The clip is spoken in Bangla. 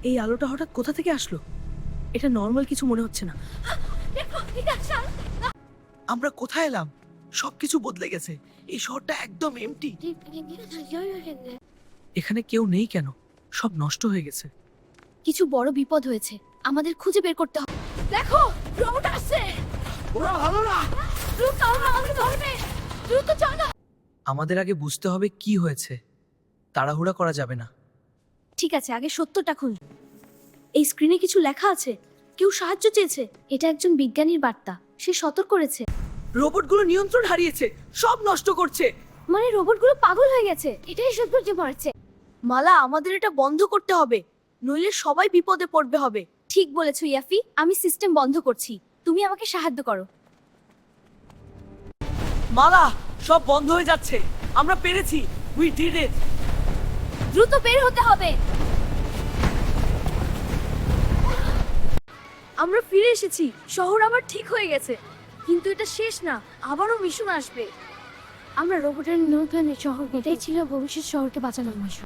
এই আলোটা হঠাৎ কোথা থেকে আসলো? এটা নর্মাল কিছু মনে হচ্ছে না। আমরা কোথায় এলাম? সবকিছু বদলে গেছে। এই শহরটা একদম এমটি। এখানে কেউ নেই কেন? সব নষ্ট হয়ে গেছে। কিছু বড় বিপদ হয়েছে, আমাদের খুঁজে বের করতে হবে। দেখো, রোবট আসছে। ওরা ভালো না। দ্রুত আমাকে ধরবে, দ্রুত চলো। আমাদের আগে বুঝতে হবে কি হয়েছে। তাড়াহুড়া করা যাবে না। ঠিক আছে, আগে সত্যটা খুঁজ। এই স্ক্রিনে কিছু লেখা আছে, কেউ সাহায্য চেয়েছে। এটা একজন বিজ্ঞানীর বার্তা, সে সতর্ক করেছে। রোবটগুলো নিয়ন্ত্রণ হারিয়েছে, সব নষ্ট করছে। মানে রোবটগুলো পাগল হয়ে গেছে, এটাই সৌন্দর্য মারছে। মালা, আমাদের এটা বন্ধ করতে হবে, নইলে সবাই বিপদে পড়বে হবে। ঠিক বলেছো ইয়াফি, আমি সিস্টেম বন্ধ করছি, তুমি আমাকে সাহায্য করো। মালা, সব বন্ধ হয়ে যাচ্ছে। আমরা পেরেছি। We did it. দ্রুত বের হতে হবে। আমরা ফিরে এসেছি, শহর আবার ঠিক হয়ে গেছে। কিন্তু এটা শেষ না, আবারও মিশন আসবে। আমরা রোবটের নিয়ন্ত্রণে শহর, এটাই ছিল ভবিষ্যৎ শহরকে বাঁচানোর মিশন।